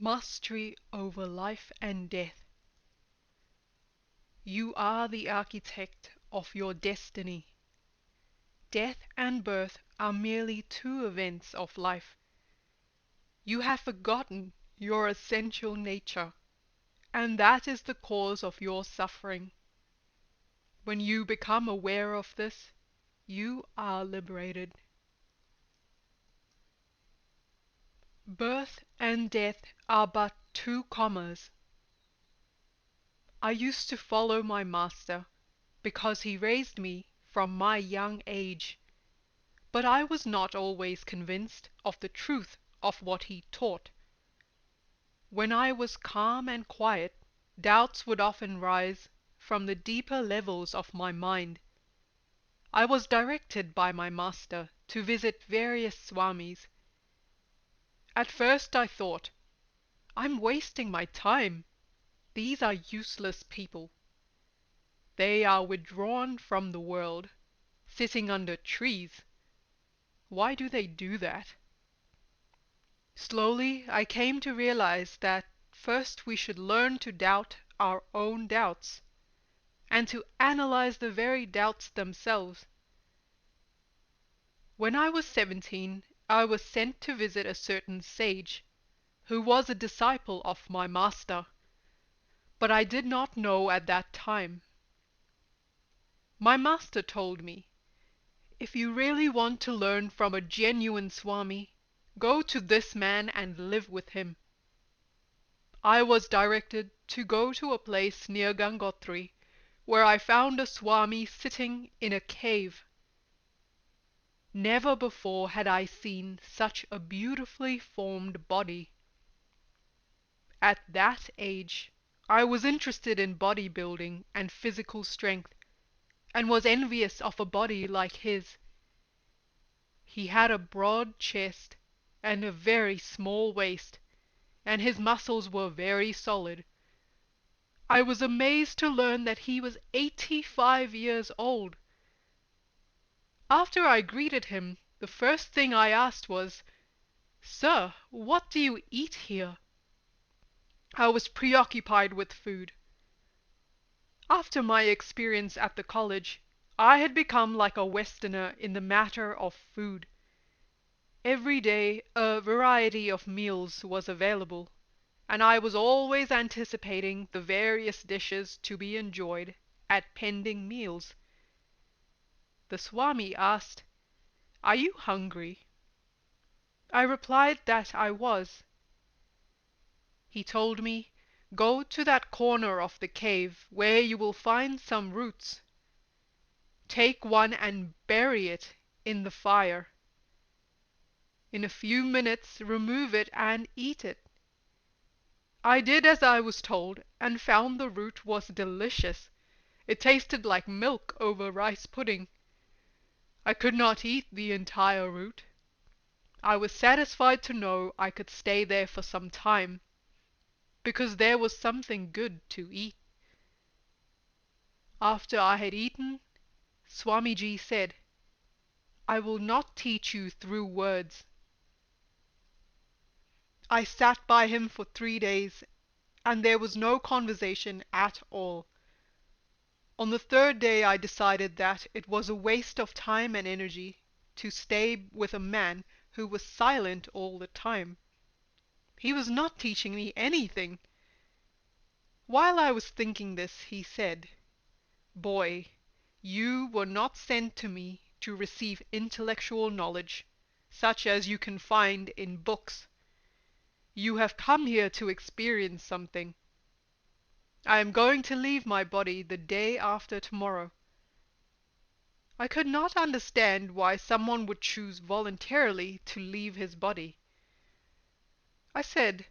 Mastery over life and death. You are the architect of your destiny. Death and birth are merely two events of life. You have forgotten your essential nature, and that is the cause of your suffering. When you become aware of this, you are liberated. Birth and death are but two commas. I used to follow my master, because he raised me from my young age, but I was not always convinced of the truth of what he taught. When I was calm and quiet, doubts would often rise from the deeper levels of my mind. I was directed by my master to visit various swamis. At first I thought, I'm wasting my time. These are useless people. They are withdrawn from the world, sitting under trees. Why do they do that? Slowly I came to realize that first we should learn to doubt our own doubts, and to analyze the very doubts themselves. When I was 17, I was sent to visit a certain sage, who was a disciple of my master, but I did not know at that time. My master told me, if you really want to learn from a genuine Swami, go to this man and live with him. I was directed to go to a place near Gangotri, where I found a Swami sitting in a cave. Never before had I seen such a beautifully formed body. At that age, I was interested in bodybuilding and physical strength, and was envious of a body like his. He had a broad chest and a very small waist, and his muscles were very solid. I was amazed to learn that he was 85 years old. After I greeted him, the first thing I asked was, "Sir, what do you eat here?" I was preoccupied with food. After my experience at the college, I had become like a Westerner in the matter of food. Every day a variety of meals was available, and I was always anticipating the various dishes to be enjoyed at pending meals. The Swami asked, "Are you hungry?" I replied that I was. He told me, "Go to that corner of the cave where you will find some roots. Take one and bury it in the fire. In a few minutes remove it and eat it." I did as I was told, and found the root was delicious. It tasted like milk over rice pudding. I could not eat the entire root. I was satisfied to know I could stay there for some time, because there was something good to eat. After I had eaten, Swamiji said, "I will not teach you through words." I sat by him for 3 days, and there was no conversation at all. On the third day I decided that it was a waste of time and energy to stay with a man who was silent all the time. He was not teaching me anything. While I was thinking this, he said, "Boy, you were not sent to me to receive intellectual knowledge, such as you can find in books. You have come here to experience something. I am going to leave my body the day after tomorrow." I could not understand why someone would choose voluntarily to leave his body. I said,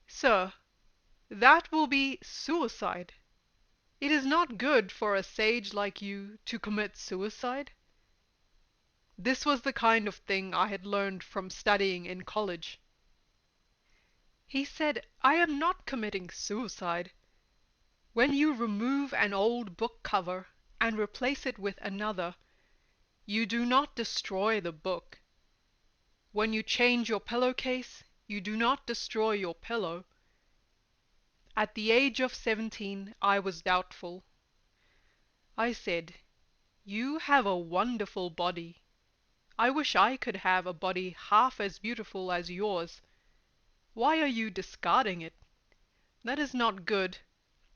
"Sir, that will be suicide. It is not good for a sage like you to commit suicide." This was the kind of thing I had learned from studying in college. He said, "I am not committing suicide. When you remove an old book cover and replace it with another, you do not destroy the book. When you change your pillowcase, You do not destroy your pillow. At the age of 17, I was doubtful. I said, "You have a wonderful body. I wish I could have a body half as beautiful as yours. Why are you discarding it? That is not good.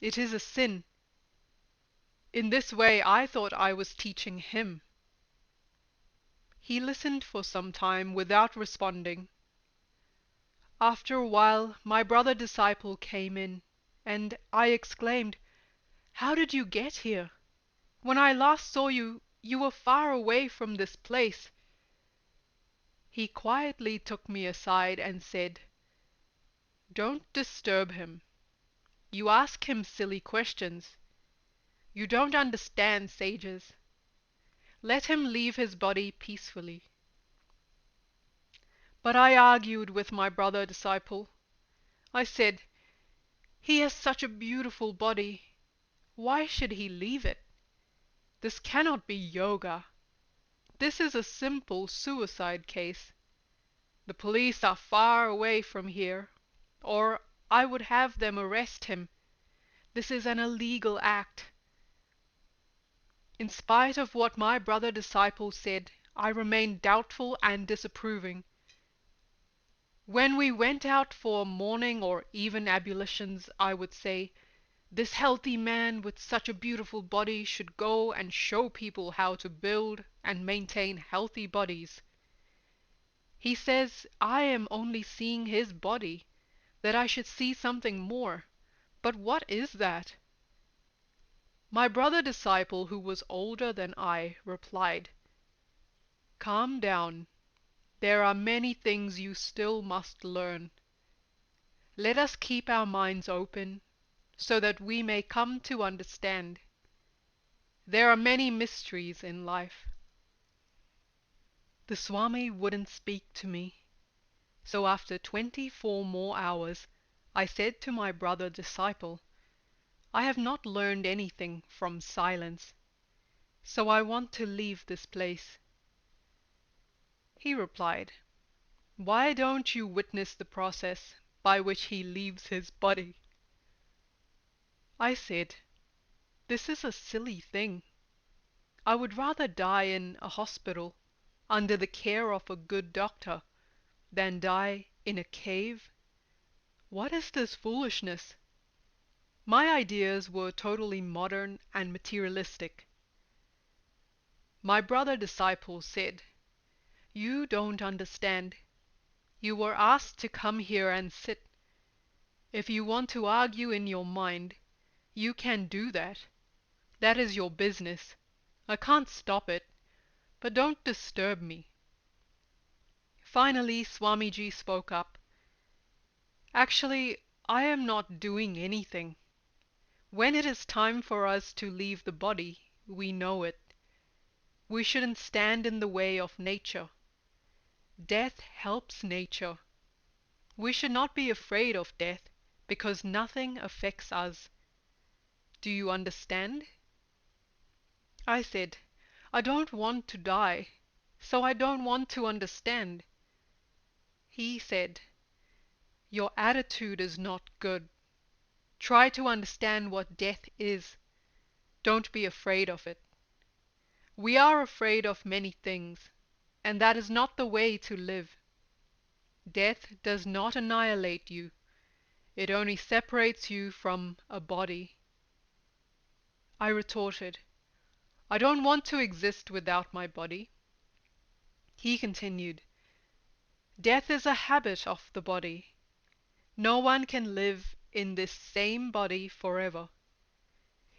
It is a sin." In this way I thought I was teaching him. He listened for some time without responding. After a while my brother disciple came in, and I exclaimed, "How did you get here? When I last saw you, you were far away from this place." He quietly took me aside and said, "Don't disturb him. You ask him silly questions. You don't understand sages. Let him leave his body peacefully." But I argued with my brother disciple. I said, "He has such a beautiful body. Why should he leave it? This cannot be yoga. This is a simple suicide case. The police are far away from here, or I would have them arrest him. This is an illegal act." In spite of what my brother disciple said, I remained doubtful and disapproving. When we went out for morning or even ablutions, I would say, "This healthy man with such a beautiful body should go and show people how to build and maintain healthy bodies." He says I am only seeing his body, that I should see something more. But what is that? My brother disciple, who was older than I, replied, "Calm down. There are many things you still must learn. Let us keep our minds open, so that we may come to understand. There are many mysteries in life." The Swami wouldn't speak to me, so after 24 more hours, I said to my brother disciple, "I have not learned anything from silence, so I want to leave this place." He replied, "Why don't you witness the process by which he leaves his body?" I said, "This is a silly thing. I would rather die in a hospital, under the care of a good doctor, than die in a cave. What is this foolishness?" My ideas were totally modern and materialistic. My brother disciple said, "You don't understand. You were asked to come here and sit. If you want to argue in your mind, you can do that. That is your business. I can't stop it, but don't disturb me." Finally, Swamiji spoke up. "Actually, I am not doing anything. When it is time for us to leave the body, we know it. We shouldn't stand in the way of nature. Death helps nature. We should not be afraid of death, because nothing affects us. Do you understand?" I said, "I don't want to die, so I don't want to understand." He said, "Your attitude is not good. Try to understand what death is. Don't be afraid of it. We are afraid of many things, and that is not the way to live. Death does not annihilate you. It only separates you from a body." I retorted, "I don't want to exist without my body." He continued, "Death is a habit of the body. No one can live in this same body forever.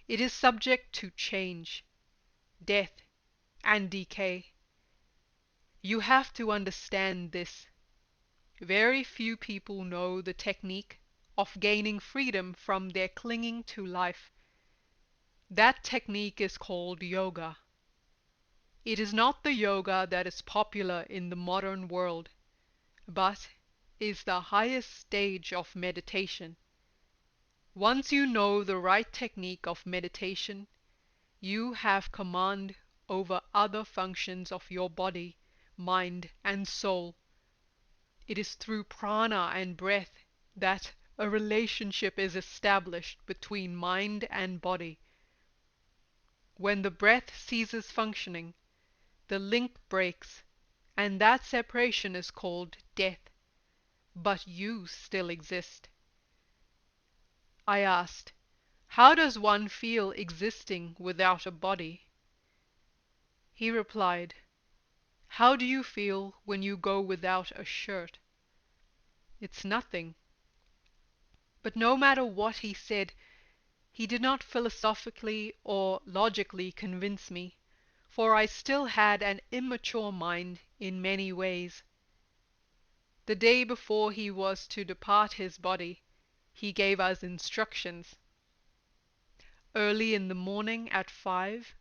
It is subject to change, death, and decay. You have to understand this. Very few people know the technique of gaining freedom from their clinging to life. That technique is called yoga. It is not the yoga that is popular in the modern world, but is the highest stage of meditation. Once you know the right technique of meditation, you have command over other functions of your body, mind, and soul. It is through prana and breath that a relationship is established between mind and body. When the breath ceases functioning, the link breaks, and that separation is called death. But you still exist. I asked, how does one feel existing without a body? He replied, how do you feel when you go without a shirt? It's nothing. But no matter what he said, he did not philosophically or logically convince me, for I still had an immature mind in many ways. The day before he was to depart his body, he gave us instructions. Early in the morning at 5,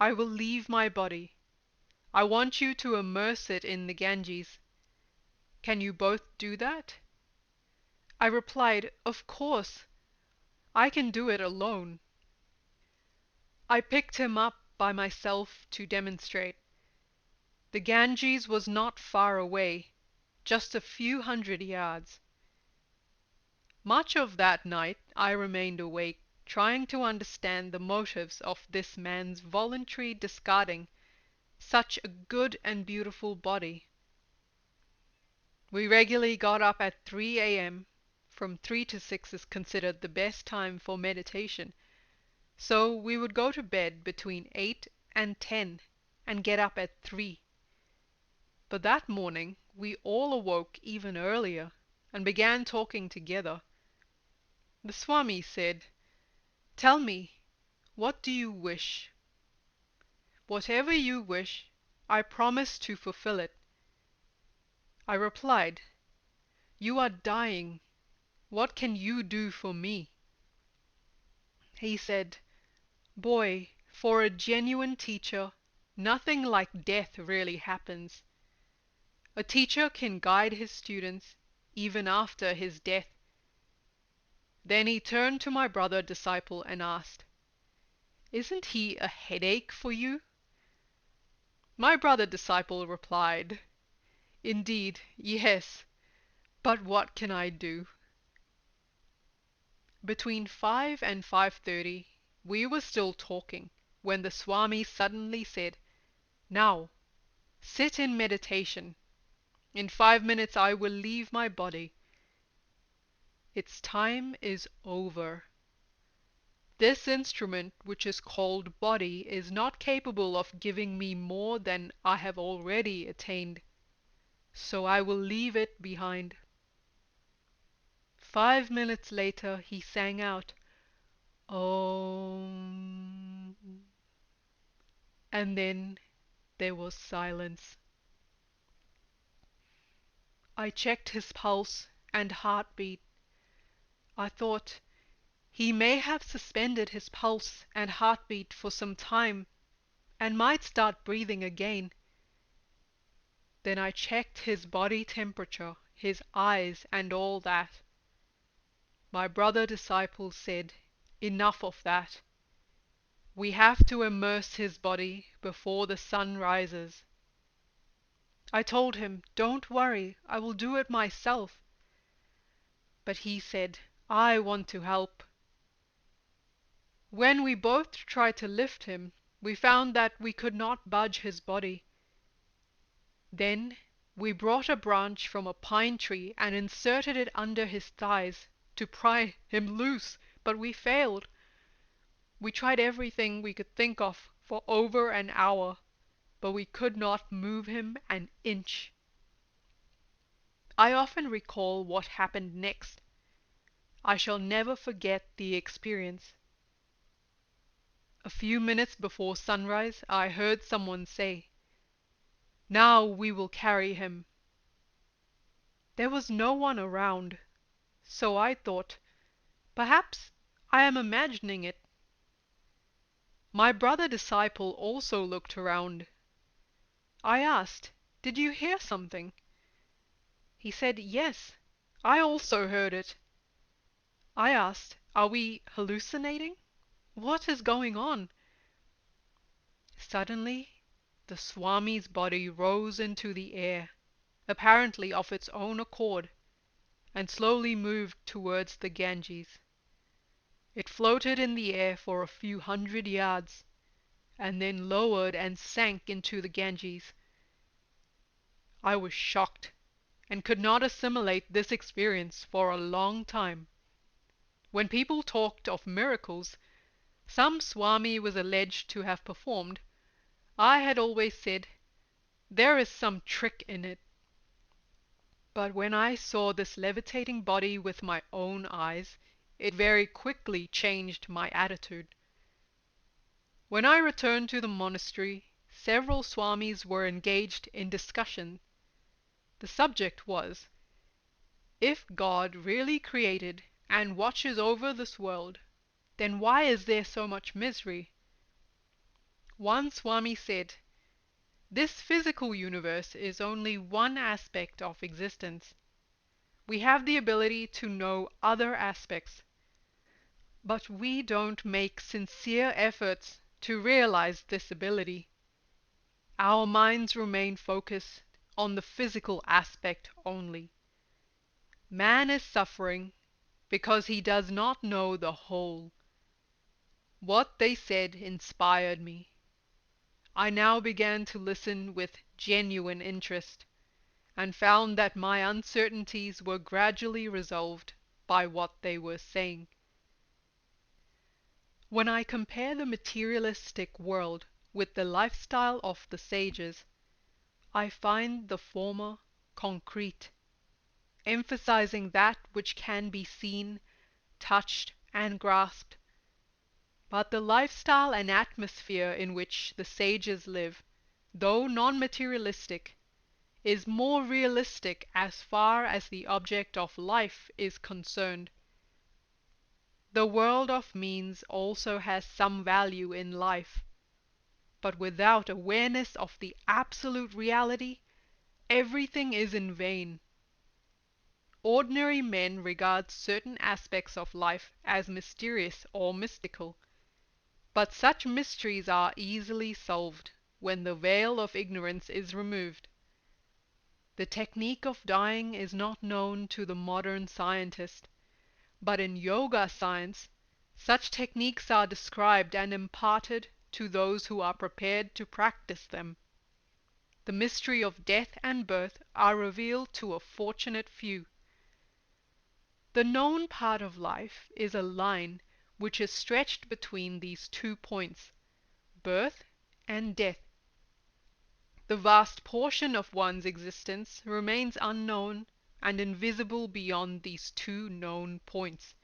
I will leave my body. I want you to immerse it in the Ganges. Can you both do that? I replied, of course. I can do it alone. I picked him up by myself to demonstrate. The Ganges was not far away, just a few hundred yards. Much of that night I remained awake, trying to understand the motives of this man's voluntary discarding such a good and beautiful body. We regularly got up at 3 a.m. From 3 to 6 is considered the best time for meditation, so we would go to bed between 8 and 10 and get up at 3. But that morning we all awoke even earlier and began talking together. The Swami said, tell me, what do you wish? Whatever you wish, I promise to fulfill it. I replied, you are dying. What can you do for me? He said, boy, for a genuine teacher, nothing like death really happens. A teacher can guide his students even after his death. Then he turned to my brother disciple and asked, isn't he a headache for you? My brother disciple replied, indeed, yes, but what can I do? Between 5 and 5:30 we were still talking when the Swami suddenly said, now, sit in meditation. In 5 minutes I will leave my body. Its time is over. This instrument, which is called body, is not capable of giving me more than I have already attained, so I will leave it behind. 5 minutes later he sang out, Om, and then there was silence. I checked his pulse and heartbeat. I thought, he may have suspended his pulse and heartbeat for some time and might start breathing again. Then I checked his body temperature, his eyes, and all that. My brother disciple said, enough of that. We have to immerse his body before the sun rises. I told him, don't worry, I will do it myself. But he said, I want to help. When we both tried to lift him, we found that we could not budge his body. Then we brought a branch from a pine tree and inserted it under his thighs to pry him loose, but we failed. We tried everything we could think of for over an hour, but we could not move him an inch. I often recall what happened next. I shall never forget the experience. A few minutes before sunrise, I heard someone say, now we will carry him. There was no one around, so I thought, perhaps I am imagining it. My brother disciple also looked around. I asked, did you hear something? He said, yes, I also heard it. I asked, are we hallucinating? What is going on? Suddenly, the Swami's body rose into the air. apparently of its own accord, and slowly moved towards the Ganges. It floated in the air for a few hundred yards, and then lowered and sank into the Ganges. I was shocked, and could not assimilate this experience for a long time. When people talked of miracles some Swami was alleged to have performed, I had always said, "There is some trick in it." But when I saw this levitating body with my own eyes, it very quickly changed my attitude. When I returned to the monastery, several Swamis were engaged in discussion. The subject was, if God really created and watches over this world, then why is there so much misery? One Swami said, "This physical universe is only one aspect of existence. We have the ability to know other aspects, but we don't make sincere efforts to realize this ability. Our minds remain focused on the physical aspect only. Man is suffering because he does not know the whole." What they said inspired me. I now began to listen with genuine interest, and found that my uncertainties were gradually resolved by what they were saying. When I compare the materialistic world with the lifestyle of the sages, I find the former concrete, emphasizing that which can be seen, touched, and grasped. But the lifestyle and atmosphere in which the sages live, though non-materialistic, is more realistic as far as the object of life is concerned. The world of means also has some value in life, but without awareness of the absolute reality, everything is in vain. Ordinary men regard certain aspects of life as mysterious or mystical, but such mysteries are easily solved when the veil of ignorance is removed. The technique of dying is not known to the modern scientist, but in yoga science, such techniques are described and imparted to those who are prepared to practice them. The mystery of death and birth are revealed to a fortunate few. The known part of life is a line which is stretched between these 2 points, birth and death. The vast portion of one's existence remains unknown and invisible beyond these 2 known points.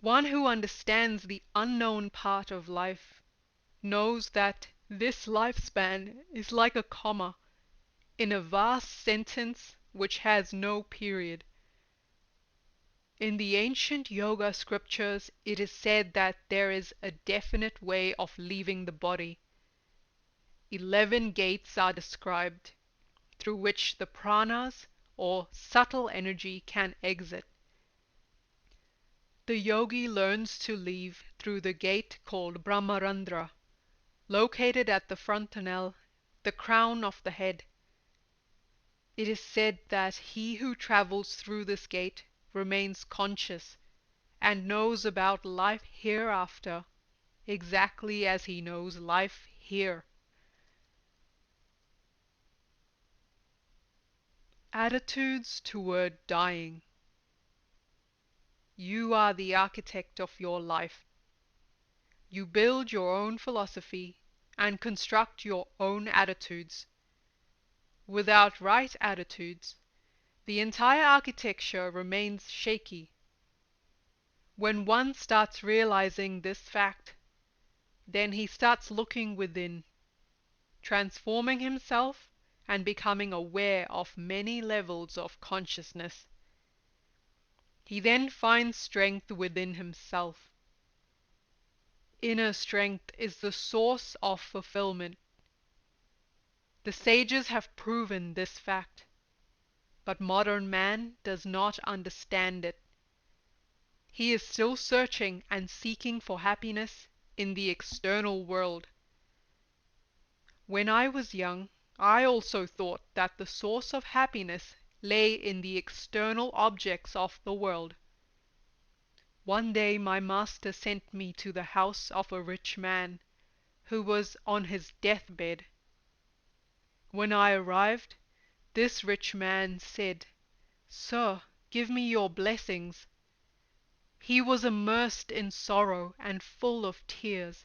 One who understands the unknown part of life knows that this lifespan is like a comma in a vast sentence which has no period. In the ancient yoga scriptures, it is said that there is a definite way of leaving the body. 11 gates are described, through which the pranas, or subtle energy, can exit. The yogi learns to leave through the gate called Brahmarandra, located at the frontanel, the crown of the head. It is said that he who travels through this gate remains conscious and knows about life hereafter exactly as he knows life here. Attitudes toward dying. You are the architect of your life. You build your own philosophy and construct your own attitudes. Without right attitudes, the entire architecture remains shaky. When one starts realizing this fact, then he starts looking within, transforming himself and becoming aware of many levels of consciousness. He then finds strength within himself. Inner strength is the source of fulfillment. The sages have proven this fact, but modern man does not understand it. He is still searching and seeking for happiness in the external world. When I was young, I also thought that the source of happiness lay in the external objects of the world. One day my master sent me to the house of a rich man, who was on his deathbed. When I arrived, this rich man said, "Sir, give me your blessings." He was immersed in sorrow and full of tears.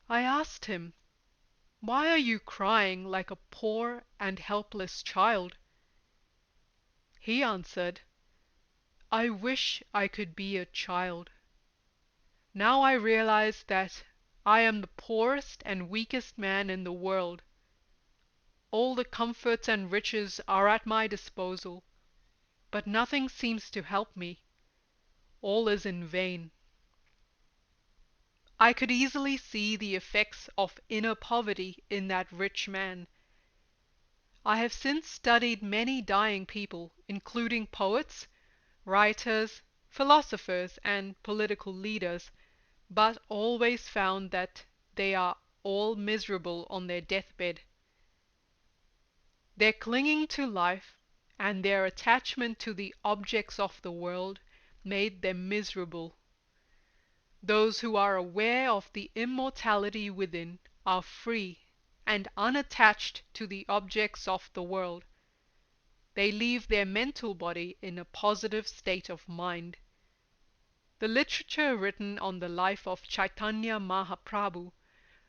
I asked him, "Why are you crying like a poor and helpless child?" He answered, "I wish I could be a child. Now I realize that I am the poorest and weakest man in the world. All the comforts and riches are at my disposal, but nothing seems to help me. All is in vain." I could easily see the effects of inner poverty in that rich man. I have since studied many dying people, including poets, writers, philosophers, and political leaders, but always found that they are all miserable on their deathbed. Their clinging to life and their attachment to the objects of the world made them miserable. Those who are aware of the immortality within are free and unattached to the objects of the world. They leave their mental body in a positive state of mind. The literature written on the life of Chaitanya Mahaprabhu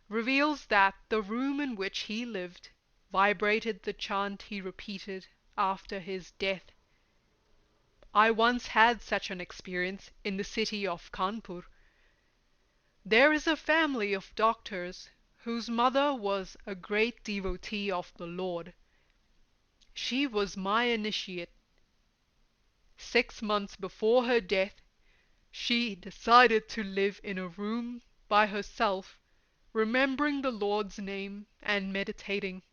reveals that the room in which he lived vibrated the chant he repeated after his death. I once had such an experience in the city of Kanpur. There is a family of doctors whose mother was a great devotee of the Lord. She was my initiate. 6 months before her death, she decided to live in a room by herself, remembering the Lord's name and meditating.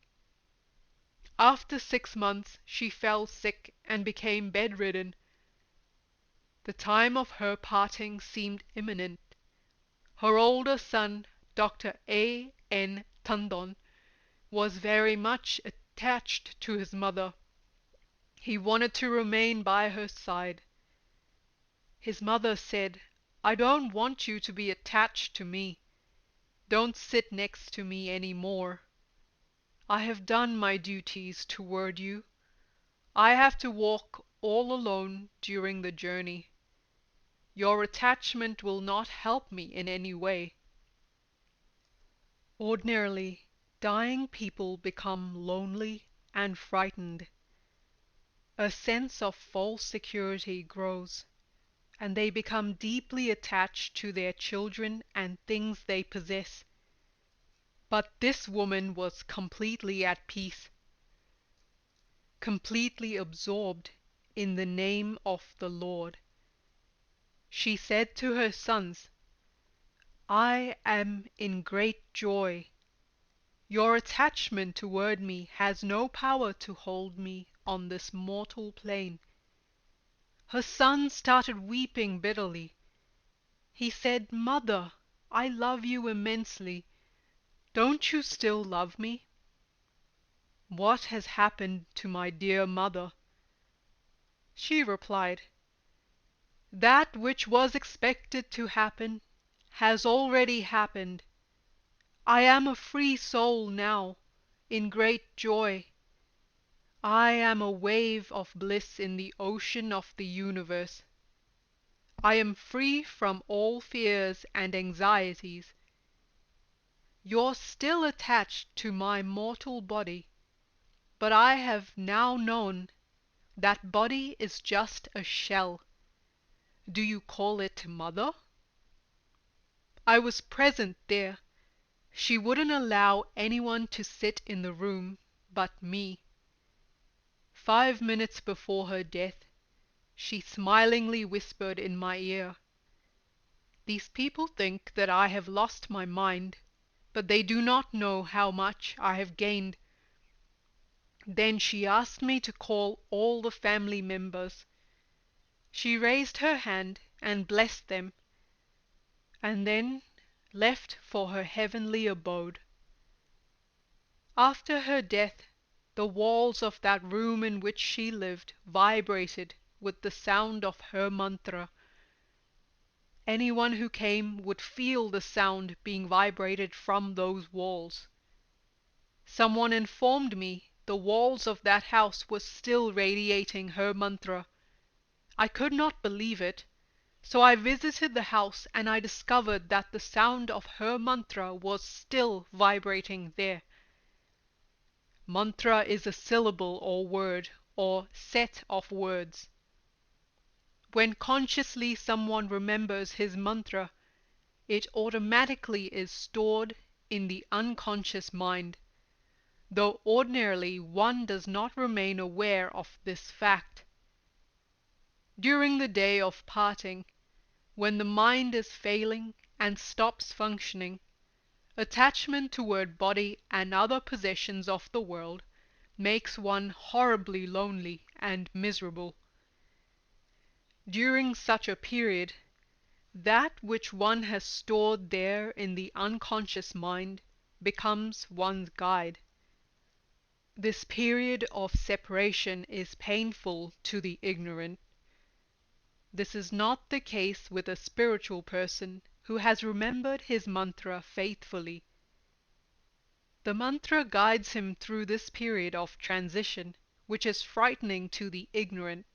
After 6 months, she fell sick and became bedridden. The time of her parting seemed imminent. Her older son, Dr. A. N. Tandon, was very much attached to his mother. He wanted to remain by her side. His mother said, "I don't want you to be attached to me. Don't sit next to me any more. I have done my duties toward you. I have to walk all alone during the journey. Your attachment will not help me in any way." Ordinarily, dying people become lonely and frightened. A sense of false security grows, and they become deeply attached to their children and things they possess. But this woman was completely at peace, completely absorbed in the name of the Lord. She said to her sons, "I am in great joy. Your attachment toward me has no power to hold me on this mortal plane." Her son started weeping bitterly. He said, "Mother, I love you immensely. Don't you still love me?" "What has happened to my dear mother?" She replied, "That which was expected to happen has already happened. I am a free soul now, in great joy. I am a wave of bliss in the ocean of the universe. I am free from all fears and anxieties. You're still attached to my mortal body, but I have now known that body is just a shell. Do you call it mother?" I was present there. She wouldn't allow anyone to sit in the room but me. 5 minutes before her death, she smilingly whispered in my ear, "These people think that I have lost my mind, but they do not know how much I have gained." Then she asked me to call all the family members. She raised her hand and blessed them, and then left for her heavenly abode. After her death, the walls of that room in which she lived vibrated with the sound of her mantra. Anyone who came would feel the sound being vibrated from those walls. Someone informed me the walls of that house were still radiating her mantra. I could not believe it, so I visited the house and I discovered that the sound of her mantra was still vibrating there. Mantra is a syllable or word, or set of words. When consciously someone remembers his mantra, it automatically is stored in the unconscious mind, though ordinarily one does not remain aware of this fact. During the day of parting, when the mind is failing and stops functioning, attachment toward body and other possessions of the world makes one horribly lonely and miserable. During such a period, that which one has stored there in the unconscious mind becomes one's guide. This period of separation is painful to the ignorant. This is not the case with a spiritual person who has remembered his mantra faithfully. The mantra guides him through this period of transition, which is frightening to the ignorant.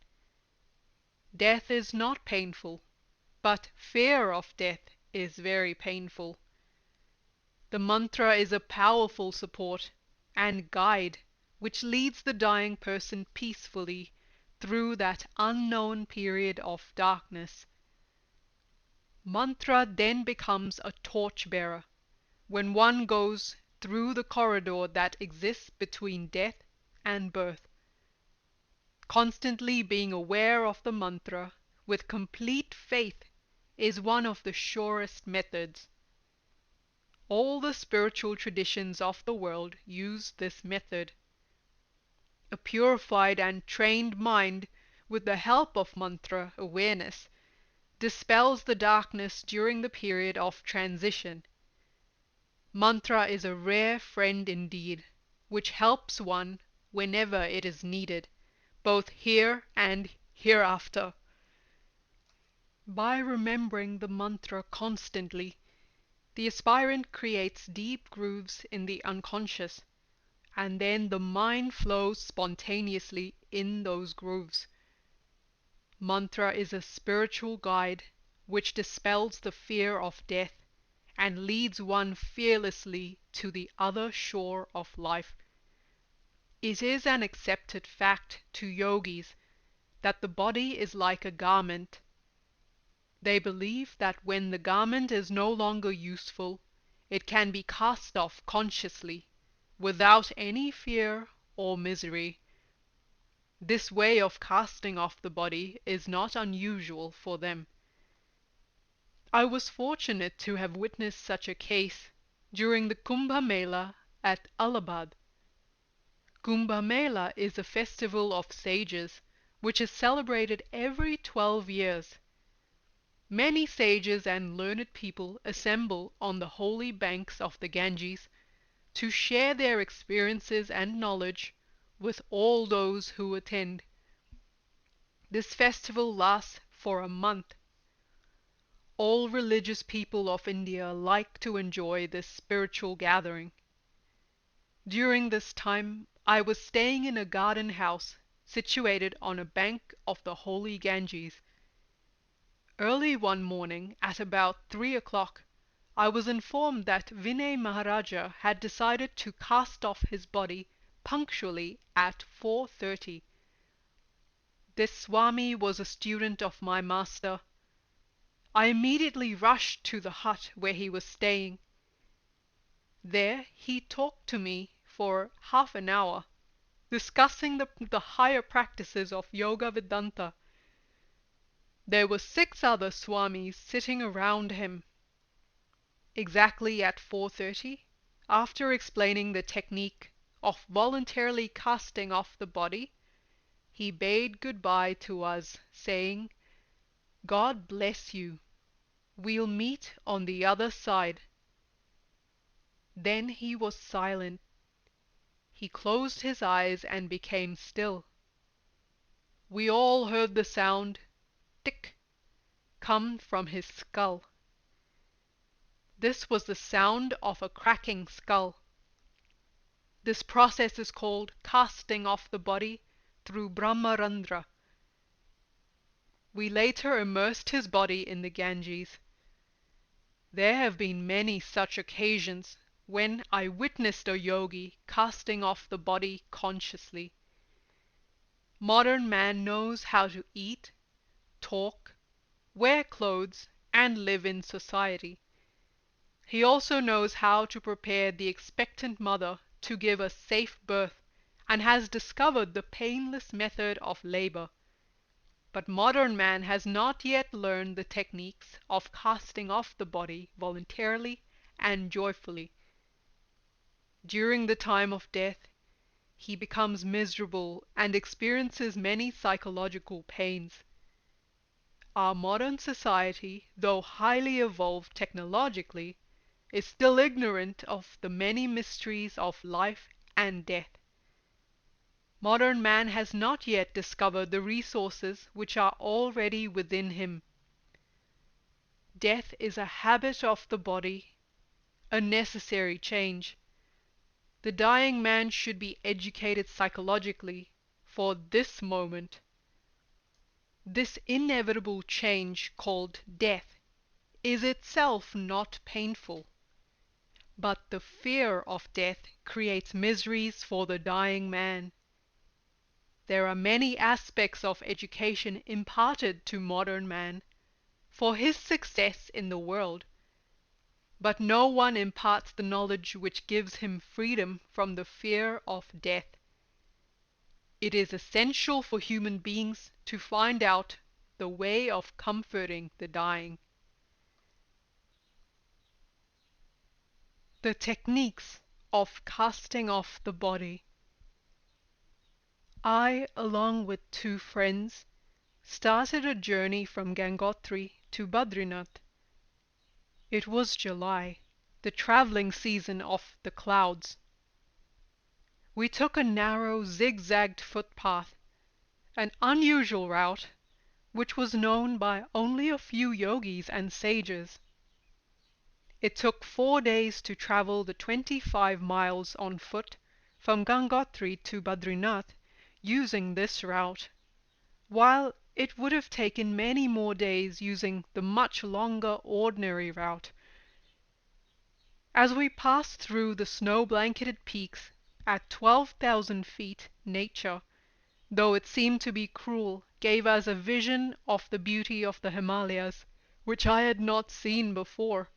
Death is not painful, but fear of death is very painful. The mantra is a powerful support and guide which leads the dying person peacefully through that unknown period of darkness. Mantra then becomes a torch-bearer when one goes through the corridor that exists between death and birth. Constantly being aware of the mantra with complete faith is one of the surest methods. All the spiritual traditions of the world use this method. A purified and trained mind, with the help of mantra awareness, dispels the darkness during the period of transition. Mantra is a rare friend indeed, which helps one whenever it is needed, both here and hereafter. By remembering the mantra constantly, the aspirant creates deep grooves in the unconscious, and then the mind flows spontaneously in those grooves. Mantra is a spiritual guide which dispels the fear of death and leads one fearlessly to the other shore of life. It is an accepted fact to yogis that the body is like a garment. They believe that when the garment is no longer useful, it can be cast off consciously, without any fear or misery. This way of casting off the body is not unusual for them. I was fortunate to have witnessed such a case during the Kumbh Mela at Allahabad. Kumbh Mela is a festival of sages which is celebrated every 12 years. Many sages and learned people assemble on the holy banks of the Ganges to share their experiences and knowledge with all those who attend. This festival lasts for a month. All religious people of India like to enjoy this spiritual gathering. During this time, I was staying in a garden house situated on a bank of the holy Ganges. Early one morning, at about 3 o'clock, I was informed that Vinay Maharaja had decided to cast off his body punctually at 4:30. This Swami was a student of my master. I immediately rushed to the hut where he was staying. There he talked to me for half an hour, discussing the higher practices of Yoga Vedanta. There were 6 other Swamis sitting around him. Exactly at 4:30, after explaining the technique of voluntarily casting off the body, he bade goodbye to us, saying, "God bless you. We'll meet on the other side." Then he was silent. He closed his eyes and became still. We all heard the sound, tick, come from his skull. This was the sound of a cracking skull. This process is called casting off the body through Brahmarandra. We later immersed his body in the Ganges. There have been many such occasions when I witnessed a yogi casting off the body consciously. Modern man knows how to eat, talk, wear clothes, and live in society. He also knows how to prepare the expectant mother to give a safe birth, and has discovered the painless method of labor. But modern man has not yet learned the techniques of casting off the body voluntarily and joyfully. During the time of death, he becomes miserable and experiences many psychological pains. Our modern society, though highly evolved technologically, is still ignorant of the many mysteries of life and death. Modern man has not yet discovered the resources which are already within him. Death is a habit of the body, a necessary change. The dying man should be educated psychologically for this moment. This inevitable change called death is itself not painful, but the fear of death creates miseries for the dying man. There are many aspects of education imparted to modern man for his success in the world, but no one imparts the knowledge which gives him freedom from the fear of death. It is essential for human beings to find out the way of comforting the dying. The techniques of casting off the body. I, along with 2 friends, started a journey from Gangotri to Badrinath. It was July, the traveling season of the clouds. We took a narrow, zigzagged footpath, an unusual route, which was known by only a few yogis and sages. It took 4 days to travel the 25 miles on foot from Gangotri to Badrinath using this route, while it would have taken many more days using the much longer ordinary route. As we passed through the snow-blanketed peaks at 12,000 feet, nature, though it seemed to be cruel, gave us a vision of the beauty of the Himalayas, which I had not seen before.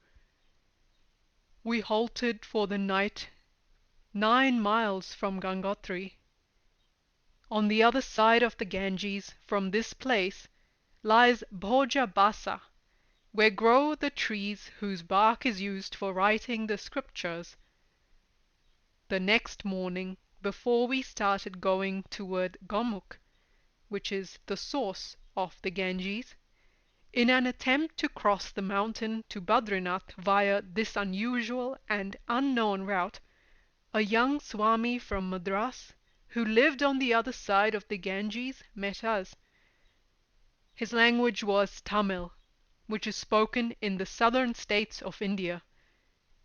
We halted for the night 9 miles from Gangotri. On the other side of the Ganges from this place lies Bhoja Basa, where grow the trees whose bark is used for writing the scriptures. The next morning, before we started going toward Gomukh, which is the source of the Ganges, in an attempt to cross the mountain to Badrinath via this unusual and unknown route, a young Swami from Madras, who lived on the other side of the Ganges, met us. His language was Tamil, which is spoken in the southern states of India.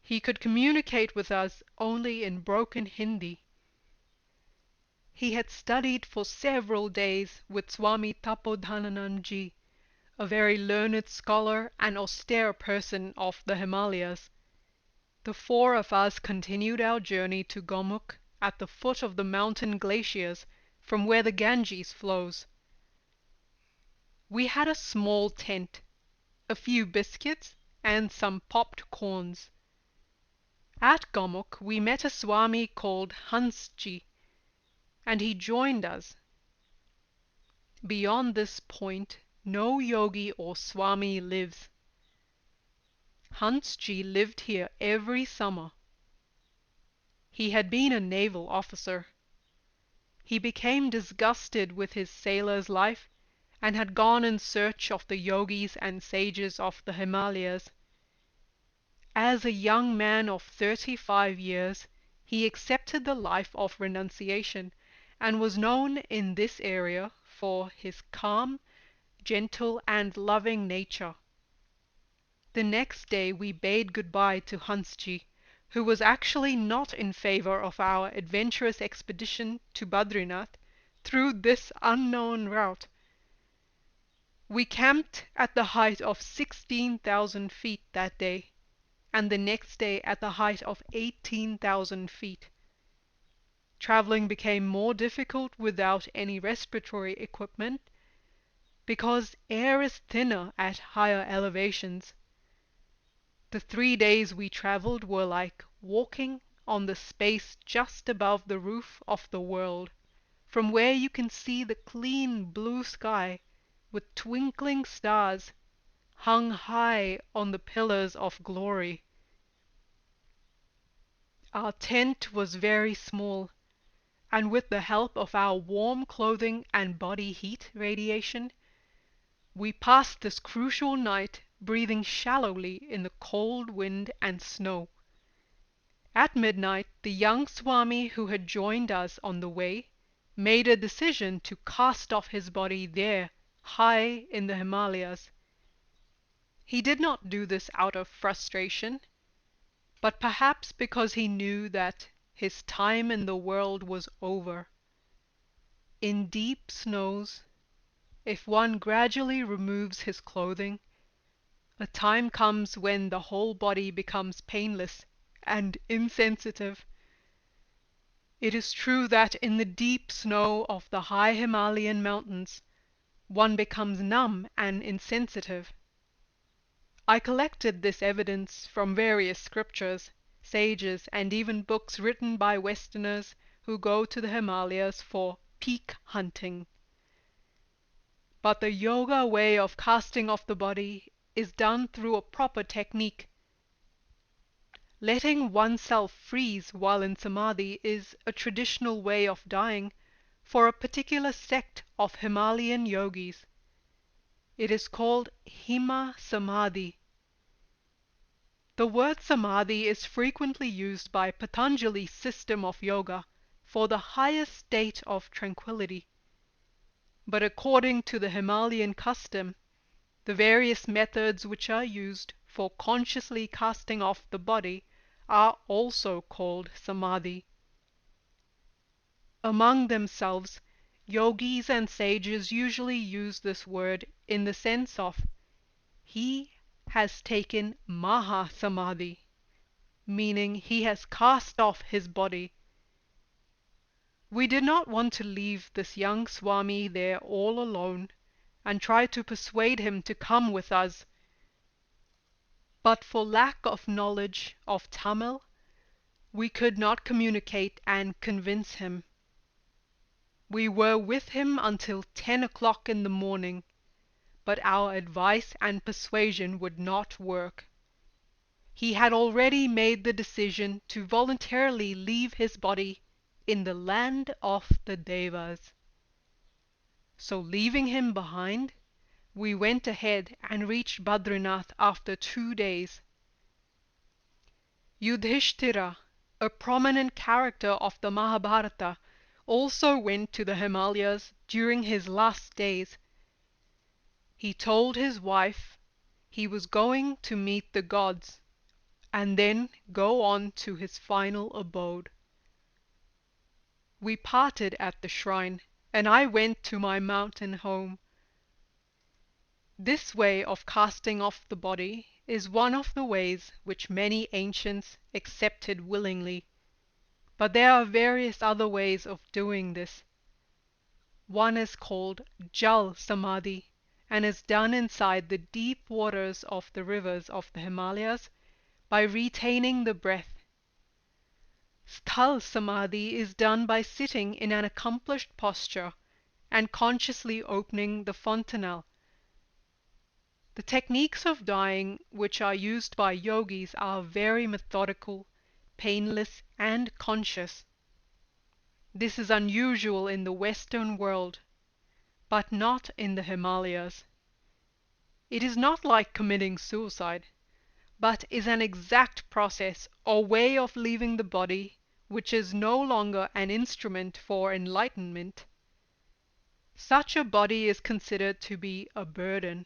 He could communicate with us only in broken Hindi. He had studied for several days with Swami Tapodhananandji, a very learned scholar and austere person of the Himalayas. The 4 of us continued our journey to Gomukh at the foot of the mountain glaciers from where the Ganges flows. We had a small tent, a few biscuits, and some popped corns. At Gomukh we met a Swami called Hansji, and he joined us. Beyond this point no yogi or Swami lives. Hansji lived here every summer. He had been a naval officer. He became disgusted with his sailor's life and had gone in search of the yogis and sages of the Himalayas. As a young man of 35 years, he accepted the life of renunciation and was known in this area for his calm, gentle, and loving nature. The next day we bade goodbye to Hansji, who was actually not in favor of our adventurous expedition to Badrinath through this unknown route. We camped at the height of 16,000 feet that day, and the next day at the height of 18,000 feet. Traveling became more difficult without any respiratory equipment, because air is thinner at higher elevations. The 3 days we traveled were like walking on the space just above the roof of the world, from where you can see the clean blue sky with twinkling stars hung high on the pillars of glory. Our tent was very small, and with the help of our warm clothing and body heat radiation, we passed this crucial night breathing shallowly in the cold wind and snow. At midnight, the young Swami who had joined us on the way made a decision to cast off his body there, high in the Himalayas. He did not do this out of frustration, but perhaps because he knew that his time in the world was over. In deep snows, if one gradually removes his clothing, a time comes when the whole body becomes painless and insensitive. It is true that in the deep snow of the high Himalayan mountains, one becomes numb and insensitive. I collected this evidence from various scriptures, sages, and even books written by Westerners who go to the Himalayas for peak hunting. But the yoga way of casting off the body is done through a proper technique. Letting oneself freeze while in samadhi is a traditional way of dying for a particular sect of Himalayan yogis. It is called Hima Samadhi. The word samadhi is frequently used by Patanjali's system of yoga for the highest state of tranquility. But according to the Himalayan custom, the various methods which are used for consciously casting off the body are also called samadhi. Among themselves, yogis and sages usually use this word in the sense of he has taken maha samadhi, meaning he has cast off his body. We did not want to leave this young Swami there all alone and try to persuade him to come with us. But for lack of knowledge of Tamil, we could not communicate and convince him. We were with him until 10 o'clock in the morning, but our advice and persuasion would not work. He had already made the decision to voluntarily leave his body in the land of the Devas. So leaving him behind, we went ahead and reached Badrinath after 2 days. Yudhishthira, a prominent character of the Mahabharata, also went to the Himalayas during his last days. He told his wife he was going to meet the gods and then go on to his final abode. We parted at the shrine, and I went to my mountain home. This way of casting off the body is one of the ways which many ancients accepted willingly. But there are various other ways of doing this. One is called Jal Samadhi and is done inside the deep waters of the rivers of the Himalayas by retaining the breath. Sthal Samadhi is done by sitting in an accomplished posture and consciously opening the fontanelle. The techniques of dying which are used by yogis are very methodical, painless, and conscious. This is unusual in the Western world, but not in the Himalayas. It is not like committing suicide, but is an exact process or way of leaving the body which is no longer an instrument for enlightenment, such a body is considered to be a burden,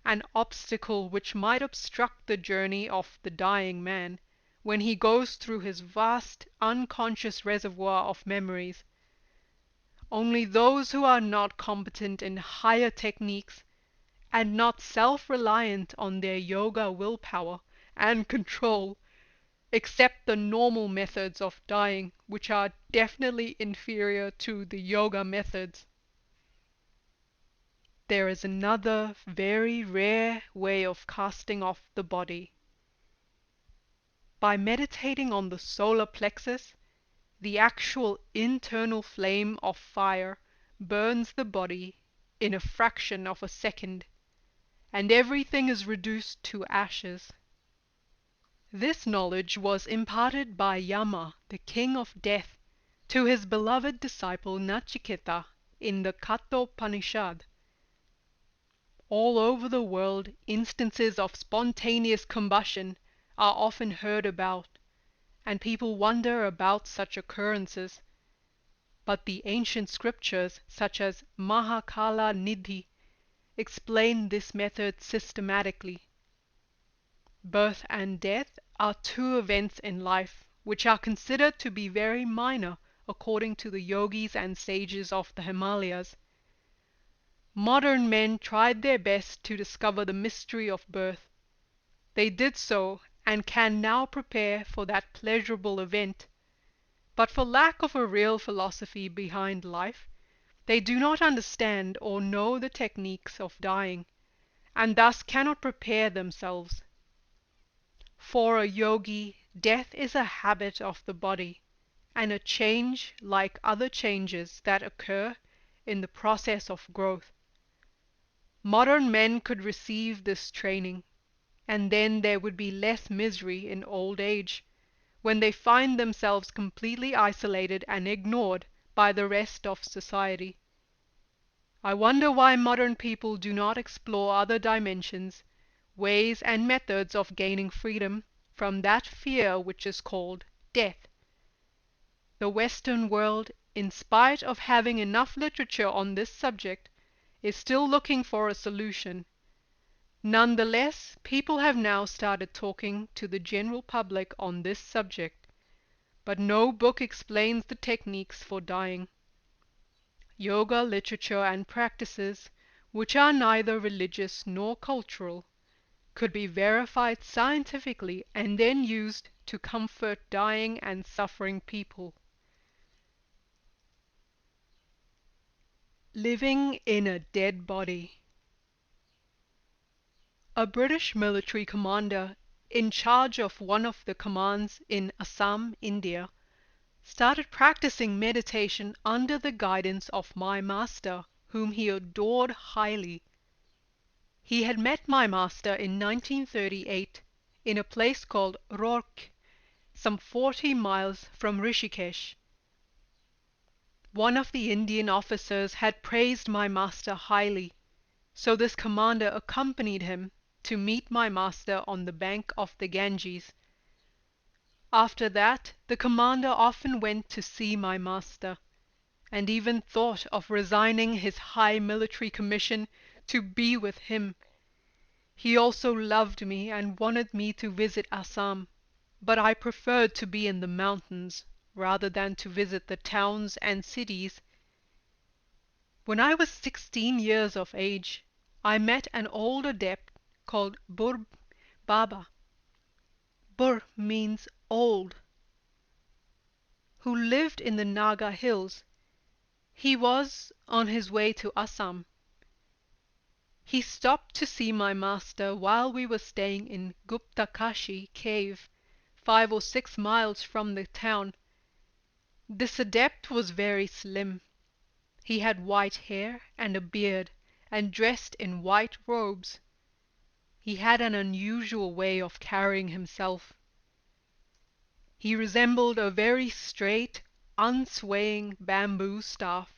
an obstacle which might obstruct the journey of the dying man when he goes through his vast unconscious reservoir of memories. Only those who are not competent in higher techniques and not self-reliant on their yoga willpower and control accept the normal methods of dying, which are definitely inferior to the yoga methods. There is another very rare way of casting off the body. By meditating on the solar plexus, the actual internal flame of fire burns the body in a fraction of a second, and everything is reduced to ashes. This knowledge was imparted by Yama, the king of death, to his beloved disciple Nachiketa in the Kathopanishad. All over the world, instances of spontaneous combustion are often heard about, and people wonder about such occurrences. But the ancient scriptures, such as Mahakala Nidhi, explain this method systematically. Birth and death are two events in life which are considered to be very minor according to the yogis and sages of the Himalayas. Modern men tried their best to discover the mystery of birth. They did so and can now prepare for that pleasurable event. But for lack of a real philosophy behind life, they do not understand or know the techniques of dying, and thus cannot prepare themselves. For a yogi, death is a habit of the body, and a change like other changes that occur in the process of growth. Modern men could receive this training, and then there would be less misery in old age, when they find themselves completely isolated and ignored by the rest of society. I wonder why modern people do not explore other dimensions, ways and methods of gaining freedom from that fear which is called death. The Western world, in spite of having enough literature on this subject, is still looking for a solution. Nonetheless, people have now started talking to the general public on this subject, but no book explains the techniques for dying. Yoga literature and practices, which are neither religious nor cultural, could be verified scientifically and then used to comfort dying and suffering people. Living in a dead body. A British military commander in charge of one of the commands in Assam, India, started practicing meditation under the guidance of my master, whom he adored highly. He had met my master in 1938 in a place called Rourke, some 40 miles from Rishikesh. One of the Indian officers had praised my master highly, so this commander accompanied him to meet my master on the bank of the Ganges. After that, the commander often went to see my master, and even thought of resigning his high military commission to be with him. He also loved me and wanted me to visit Assam, but I preferred to be in the mountains rather than to visit the towns and cities. When I was 16 years of age, I met an old adept called Bur Baba. Bur means old, who lived in the Naga hills. He was on his way to Assam. He stopped to see my master while we were staying in Guptakashi cave, 5 or 6 miles from the town. This adept was very slim. He had white hair and a beard, and dressed in white robes. He had an unusual way of carrying himself. He resembled a very straight, unswaying bamboo staff.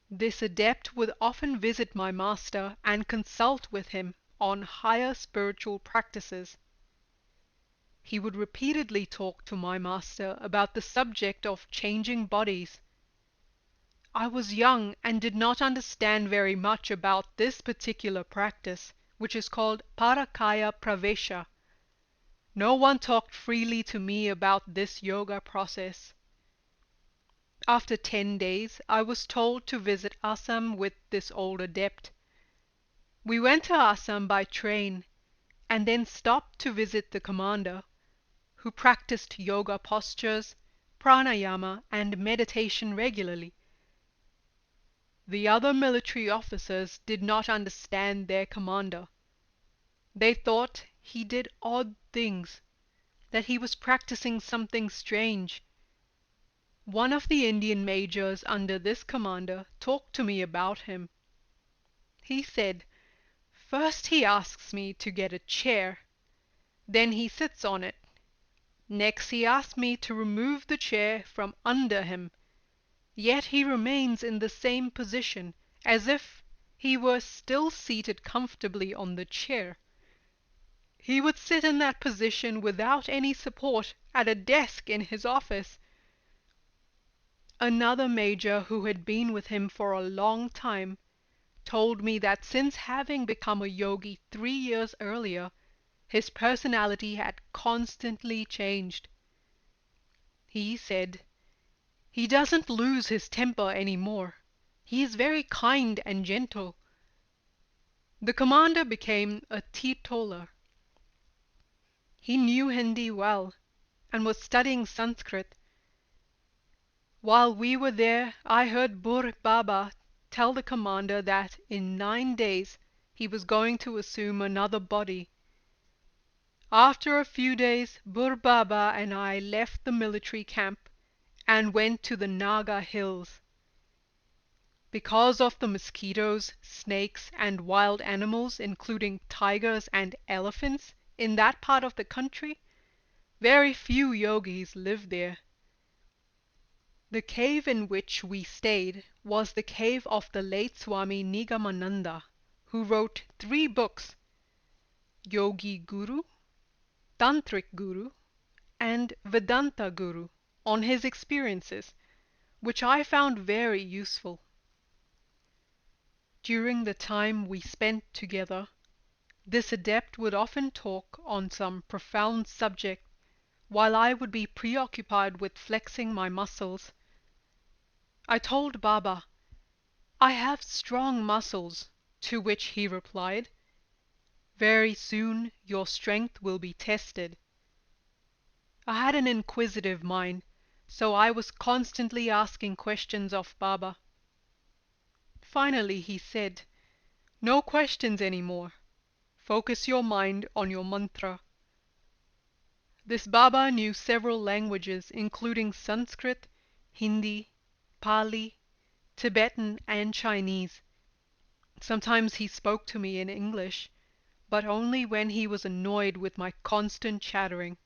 This adept would often visit my master and consult with him on higher spiritual practices. he would repeatedly talk to my master about the subject of changing bodies. I was young and did not understand very much about this particular practice, which is called Parakaya Pravesha. No one talked freely to me about this yoga process. After 10 days, I was told to visit Assam with this old adept. We went to Assam by train and then stopped to visit the commander, who practiced yoga postures, pranayama, and meditation regularly. The other military officers did not understand their commander. They thought he did odd things, that he was practicing something strange. One of the Indian majors under this commander talked to me about him. He said, "First he asks me to get a chair, then he sits on it. Next he asks me to remove the chair from under him, yet he remains in the same position, as if he were still seated comfortably on the chair. He would sit in that position without any support at a desk in his office." Another major who had been with him for a long time told me that since having become a yogi 3 years earlier, his personality had constantly changed. He said, "He doesn't lose his temper any more. He is very kind and gentle." The commander became a teetotaler. He knew Hindi well and was studying Sanskrit. While we were there, I heard Bur Baba tell the commander that in 9 days he was going to assume another body. After a few days, Bur Baba and I left the military camp and went to the Naga hills. Because of the mosquitoes, snakes, and wild animals, including tigers and elephants, in that part of the country, very few yogis live there. The cave in which we stayed was the cave of the late Swami Nigamananda, who wrote 3 books, Yogi Guru, Tantric Guru, and Vedanta Guru, on his experiences, which I found very useful. During the time we spent together, this adept would often talk on some profound subject, while I would be preoccupied with flexing my muscles. I told Baba, "I have strong muscles," to which he replied, "Very soon your strength will be tested." I had an inquisitive mind, so I was constantly asking questions of Baba. Finally he said, "No questions any more. Focus your mind on your mantra." This Baba knew several languages, including Sanskrit, Hindi, Pali, Tibetan, and Chinese. Sometimes he spoke to me in English, but only when he was annoyed with my constant chattering.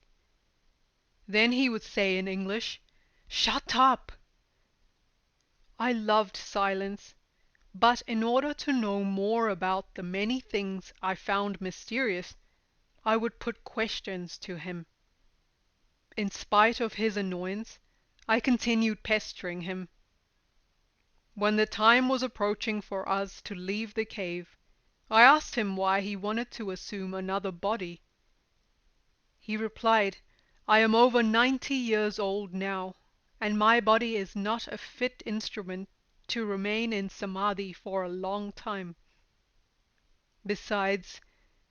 Then he would say in English, "Shut up!" I loved silence, but in order to know more about the many things I found mysterious, I would put questions to him. In spite of his annoyance, I continued pestering him. When the time was approaching for us to leave the cave, I asked him why he wanted to assume another body. He replied, "I am over 90 years old now, and my body is not a fit instrument to remain in samadhi for a long time. Besides,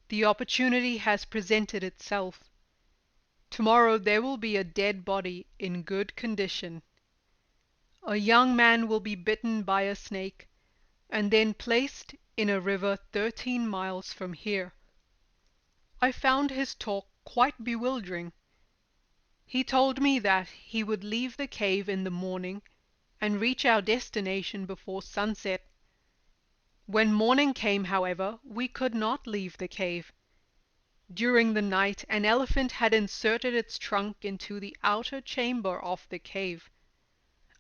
the opportunity has presented itself. Tomorrow there will be a dead body in good condition. A young man will be bitten by a snake, and then placed in a river 13 miles from here." I found his talk quite bewildering. He told me that he would leave the cave in the morning and reach our destination before sunset. When morning came, however, we could not leave the cave. During the night an elephant had inserted its trunk into the outer chamber of the cave.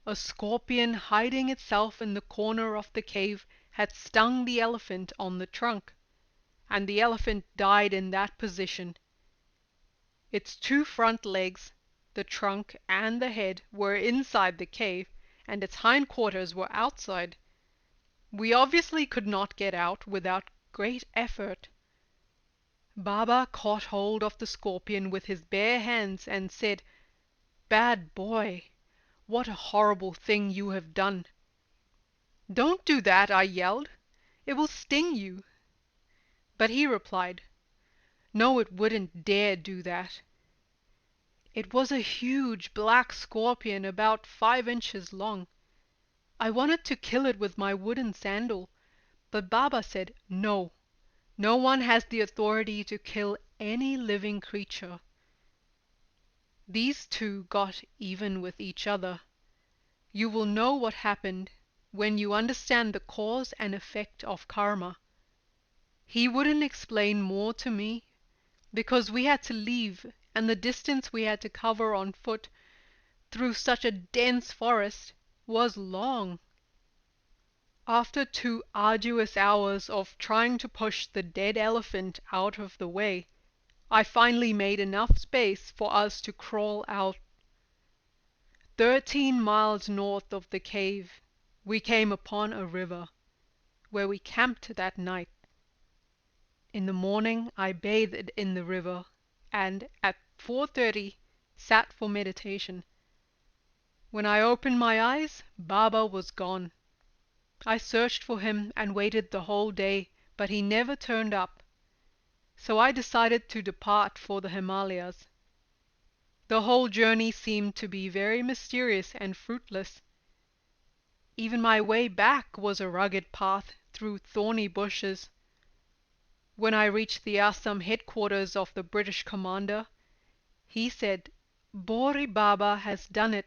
A scorpion hiding itself in the corner of the cave had stung the elephant on the trunk, and the elephant died in that position. Its two front legs, the trunk and the head, were inside the cave, and its hindquarters were outside. We obviously could not get out without great effort. Baba caught hold of the scorpion with his bare hands and said, "Bad boy, what a horrible thing you have done." "Don't do that," I yelled. "It will sting you." But he replied, "No, it wouldn't dare do that." It was a huge black scorpion about 5 inches long. I wanted to kill it with my wooden sandal, but Baba said, "No, no one has the authority to kill any living creature." These two got even with each other. You will know what happened when you understand the cause and effect of karma. He wouldn't explain more to me because we had to leave, and the distance we had to cover on foot through such a dense forest was long. After 2 arduous hours of trying to push the dead elephant out of the way, I finally made enough space for us to crawl out. 13 miles north of the cave, we came upon a river, where we camped that night. In the morning I bathed in the river, and at 4:30 sat for meditation. When I opened my eyes, Baba was gone. I searched for him and waited the whole day, but he never turned up. So I decided to depart for the Himalayas. The whole journey seemed to be very mysterious and fruitless. Even my way back was a rugged path through thorny bushes. When I reached the Assam headquarters of the British commander, he said, "Bori Baba has done it.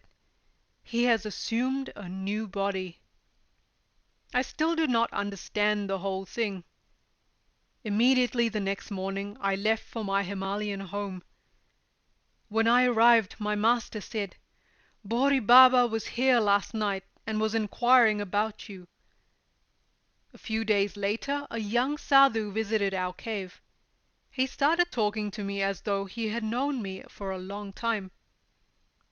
He has assumed a new body." I still did not understand the whole thing. Immediately the next morning I left for my Himalayan home. When I arrived, my master said, "Bori Baba was here last night and was inquiring about you." A few days later, a young sadhu visited our cave. He started talking to me as though he had known me for a long time.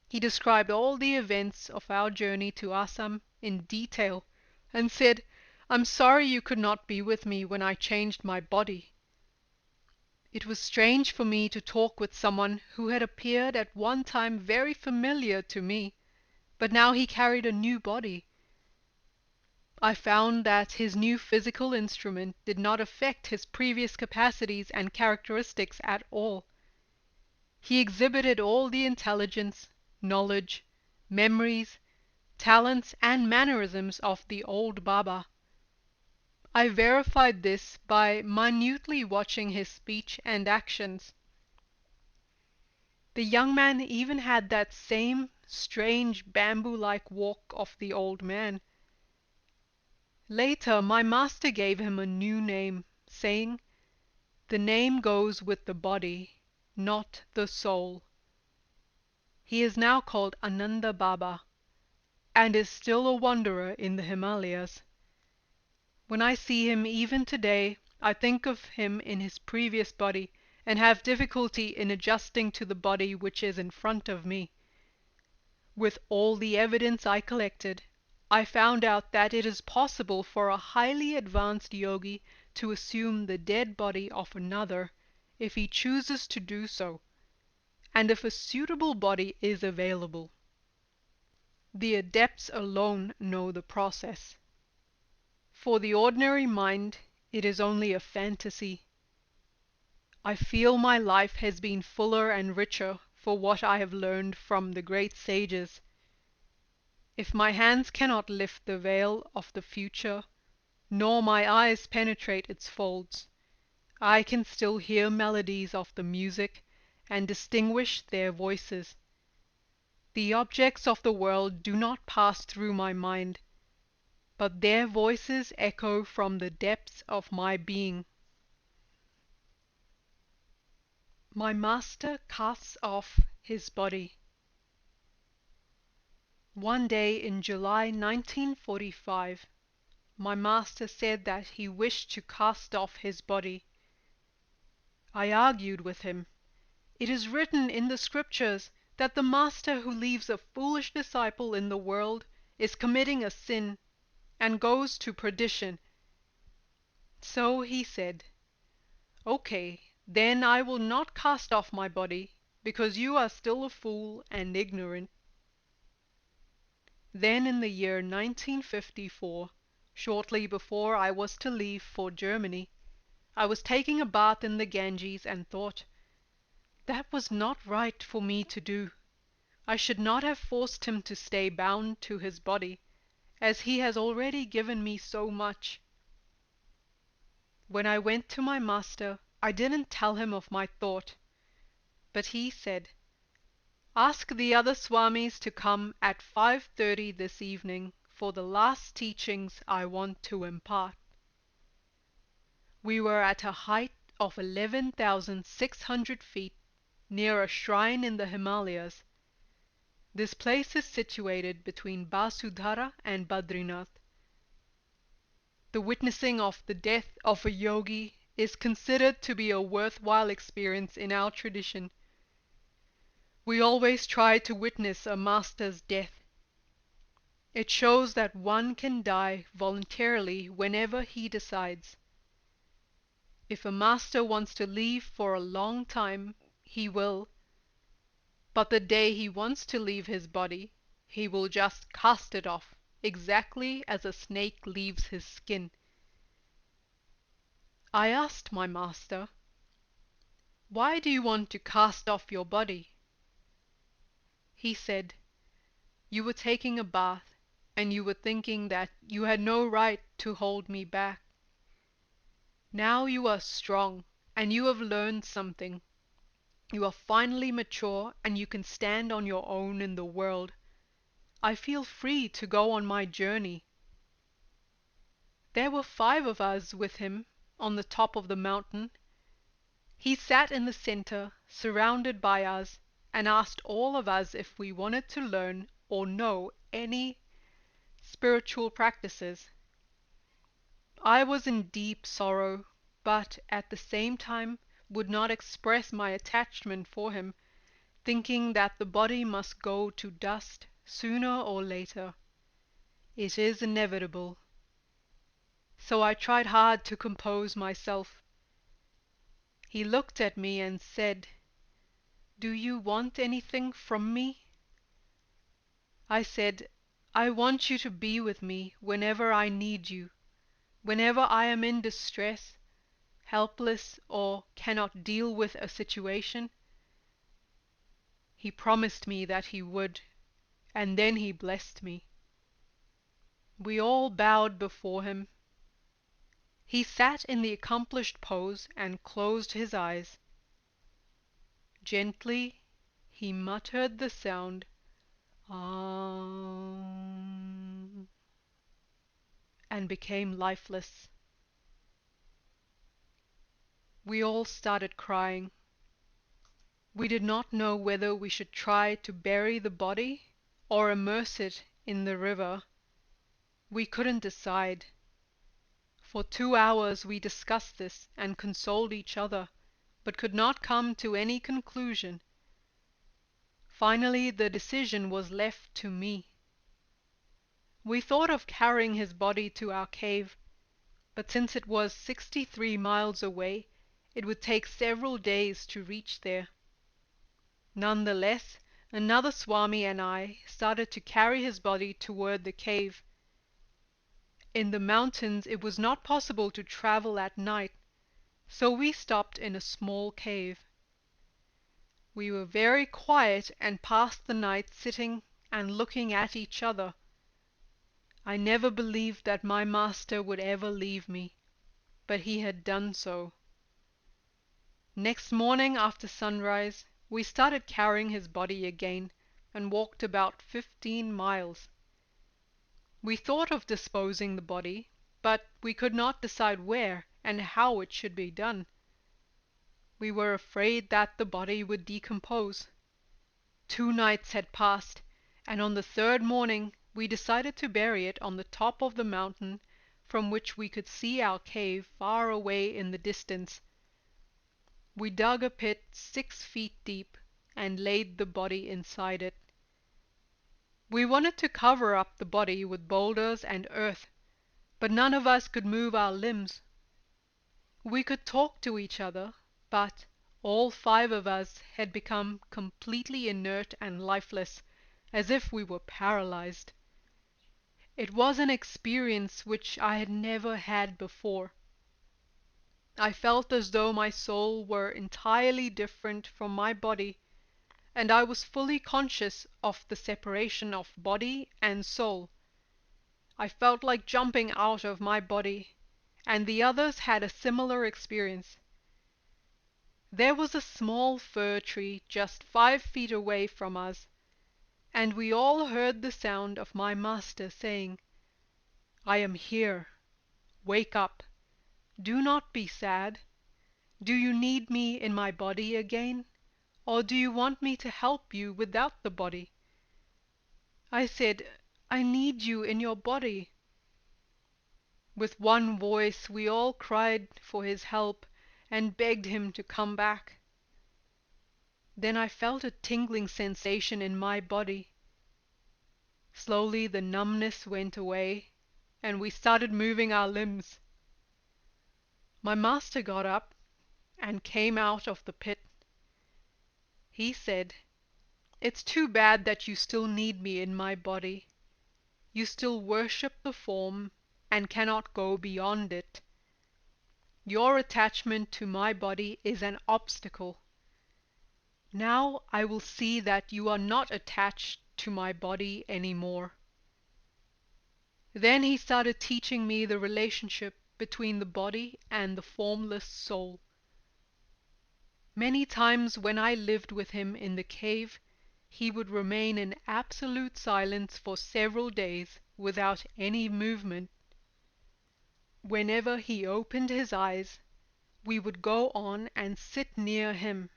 He described all the events of our journey to Assam in detail and said, "I'm sorry you could not be with me when I changed my body." It was strange for me to talk with someone who had appeared at one time very familiar to me, but now he carried a new body. I found that his new physical instrument did not affect his previous capacities and characteristics at all. He exhibited all the intelligence, knowledge, memories, talents, and mannerisms of the old Baba. I verified this by minutely watching his speech and actions. The young man even had that same strange bamboo-like walk of the old man. Later, my master gave him a new name, saying, "The name goes with the body, not the soul." He is now called Ananda Baba, and is still a wanderer in the Himalayas. When I see him even today, I think of him in his previous body, and have difficulty in adjusting to the body which is in front of me. With all the evidence I collected, I found out that it is possible for a highly advanced yogi to assume the dead body of another, if he chooses to do so, and if a suitable body is available. The adepts alone know the process. For the ordinary mind, it is only a fantasy. I feel my life has been fuller and richer for what I have learned from the great sages. If my hands cannot lift the veil of the future, nor my eyes penetrate its folds, I can still hear melodies of the music and distinguish their voices. The objects of the world do not pass through my mind, but their voices echo from the depths of my being. My master casts off his body. One day in July 1945, my master said that he wished to cast off his body. I argued with him. It is written in the scriptures that the master who leaves a foolish disciple in the world is committing a sin and goes to perdition. So he said, "Okay, then I will not cast off my body, because you are still a fool and ignorant." Then in the year 1954, shortly before I was to leave for Germany, I was taking a bath in the Ganges and thought, that was not right for me to do. I should not have forced him to stay bound to his body, as he has already given me so much. When I went to my master, I didn't tell him of my thought, but he said, "Ask the other Swamis to come at 5:30 this evening for the last teachings I want to impart." We were at a height of 11,600 feet, near a shrine in the Himalayas. This place is situated between Basudhara and Badrinath. The witnessing of the death of a yogi is considered to be a worthwhile experience in our tradition. We always try to witness a master's death. It shows that one can die voluntarily whenever he decides. If a master wants to leave for a long time, he will, but the day he wants to leave his body, he will just cast it off, exactly as a snake leaves his skin. I asked my master, "Why do you want to cast off your body?" He said, "You were taking a bath, and you were thinking that you had no right to hold me back. Now you are strong, and you have learned something. You are finally mature, and you can stand on your own in the world. I feel free to go on my journey." There were 5 of us with him on the top of the mountain. He sat in the center, surrounded by us, and asked all of us if we wanted to learn or know any spiritual practices. I was in deep sorrow, but at the same time would not express my attachment for him, thinking that the body must go to dust sooner or later. It is inevitable. So I tried hard to compose myself. He looked at me and said, "Do you want anything from me?" I said, "I want you to be with me whenever I need you, whenever I am in distress, helpless, or cannot deal with a situation." He promised me that he would, and then he blessed me. We all bowed before him. He sat in the accomplished pose and closed his eyes. Gently he muttered the sound "Om," and became lifeless. We all started crying. We did not know whether we should try to bury the body or immerse it in the river. We couldn't decide. For 2 hours we discussed this and consoled each other, but could not come to any conclusion. Finally the decision was left to me. We thought of carrying his body to our cave, but since it was 63 miles away, it would take several days to reach there. Nonetheless, another Swami and I started to carry his body toward the cave. In the mountains it was not possible to travel at night, so we stopped in a small cave. We were very quiet and passed the night sitting and looking at each other. I never believed that my master would ever leave me, but he had done so. Next morning after sunrise, we started carrying his body again and walked about 15 miles. We thought of disposing the body, but we could not decide where and how it should be done. We were afraid that the body would decompose. 2 nights had passed, and on the 3rd morning we decided to bury it on the top of the mountain, from which we could see our cave far away in the distance. We dug a pit 6 feet deep and laid the body inside it. We wanted to cover up the body with boulders and earth, but none of us could move our limbs. We could talk to each other, but all 5 of us had become completely inert and lifeless, as if we were paralyzed. It was an experience which I had never had before. I felt as though my soul were entirely different from my body, and I was fully conscious of the separation of body and soul. I felt like jumping out of my body, and the others had a similar experience. There was a small fir tree just 5 feet away from us, and we all heard the sound of my master saying, "I am here. Wake up. Do not be sad. Do you need me in my body again, or do you want me to help you without the body?" I said, "I need you in your body." With one voice we all cried for his help and begged him to come back. Then I felt a tingling sensation in my body. Slowly the numbness went away, and we started moving our limbs. My master got up and came out of the pit. He said, "It's too bad that you still need me in my body. You still worship the form and cannot go beyond it. Your attachment to my body is an obstacle. Now I will see that you are not attached to my body anymore." Then he started teaching me the relationship between the body and the formless soul. Many times when I lived with him in the cave, he would remain in absolute silence for several days without any movement. Whenever he opened his eyes, we would go on and sit near him.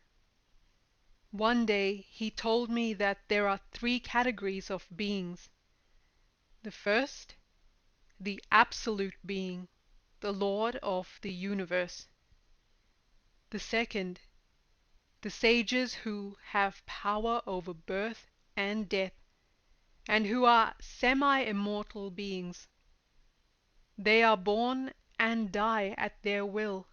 One day he told me that there are 3 categories of beings. The first, the absolute being, the Lord of the universe. The second, the sages who have power over birth and death, and who are semi-immortal beings. They are born and die at their will.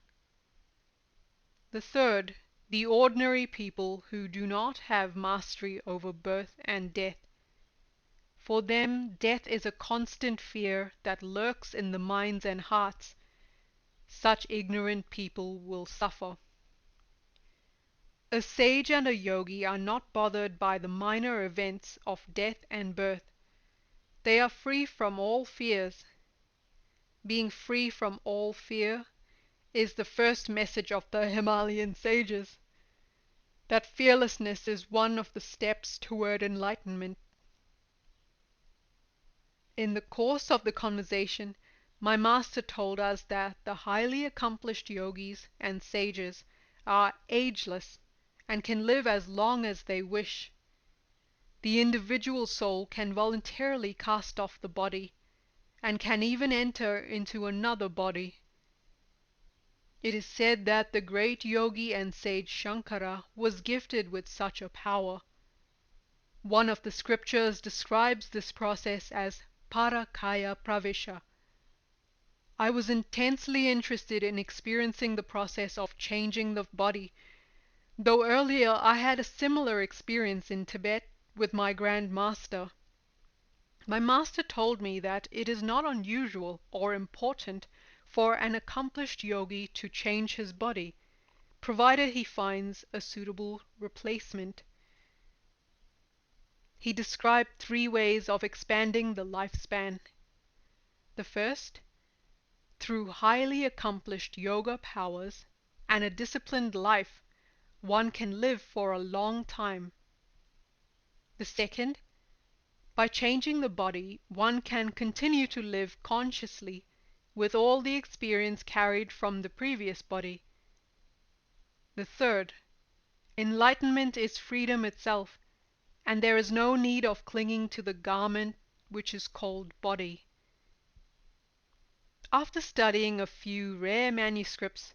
The third, the ordinary people who do not have mastery over birth and death. For them death is a constant fear that lurks in the minds and hearts. Such ignorant people will suffer. A sage and a yogi are not bothered by the minor events of death and birth. They are free from all fears. Being free from all fear is the first message of the Himalayan sages. That fearlessness is one of the steps toward enlightenment. In the course of the conversation, my master told us that the highly accomplished yogis and sages are ageless and can live as long as they wish. The individual soul can voluntarily cast off the body, and can even enter into another body. It is said that the great yogi and sage Shankara was gifted with such a power. One of the scriptures describes this process as parakaya pravesha. I was intensely interested in experiencing the process of changing the body, though earlier I had a similar experience in Tibet with my Grand Master. My master told me that it is not unusual or important for an accomplished yogi to change his body, provided he finds a suitable replacement. He described 3 ways of expanding the lifespan. The first, through highly accomplished yoga powers and a disciplined life, one can live for a long time. The second, by changing the body, one can continue to live consciously with all the experience carried from the previous body. The third, enlightenment is freedom itself, and there is no need of clinging to the garment which is called body. After studying a few rare manuscripts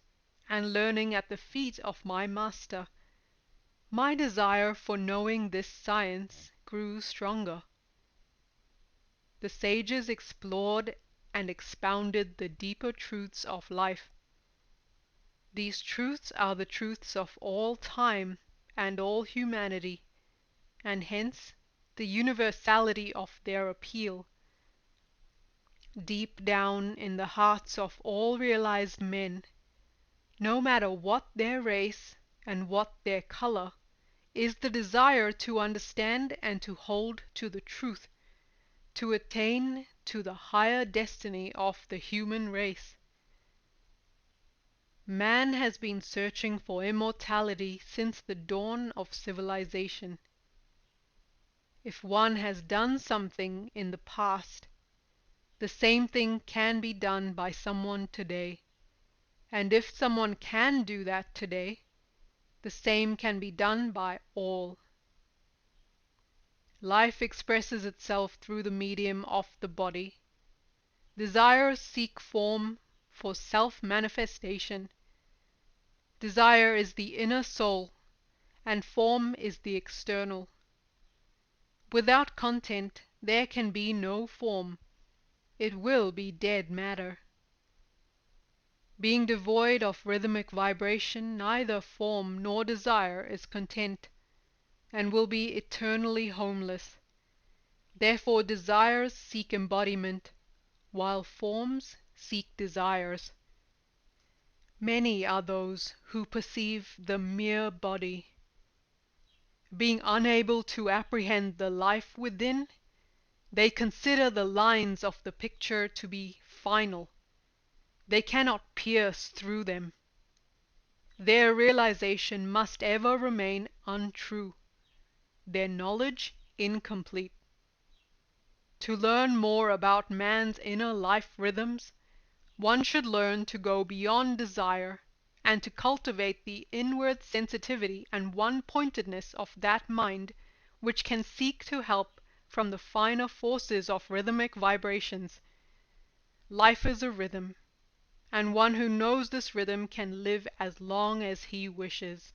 and learning at the feet of my master, my desire for knowing this science grew stronger. The sages explored and expounded the deeper truths of life. These truths are the truths of all time and all humanity, and hence the universality of their appeal. Deep down in the hearts of all realized men, no matter what their race and what their color, is the desire to understand and to hold to the truth, to attain to the higher destiny of the human race. Man has been searching for immortality since the dawn of civilization. If one has done something in the past, the same thing can be done by someone today. And if someone can do that today, the same can be done by all. Life expresses itself through the medium of the body. Desires seek form for self-manifestation. Desire is the inner soul, and form is the external. Without content, there can be no form. It will be dead matter. Being devoid of rhythmic vibration, neither form nor desire is content, and will be eternally homeless. Therefore desires seek embodiment, while forms seek desires. Many are those who perceive the mere body. Being unable to apprehend the life within, they consider the lines of the picture to be final. They cannot pierce through them. Their realization must ever remain untrue, their knowledge incomplete. To learn more about man's inner life rhythms, one should learn to go beyond desire, and to cultivate the inward sensitivity and one-pointedness of that mind which can seek to help from the finer forces of rhythmic vibrations. Life is a rhythm, and one who knows this rhythm can live as long as he wishes.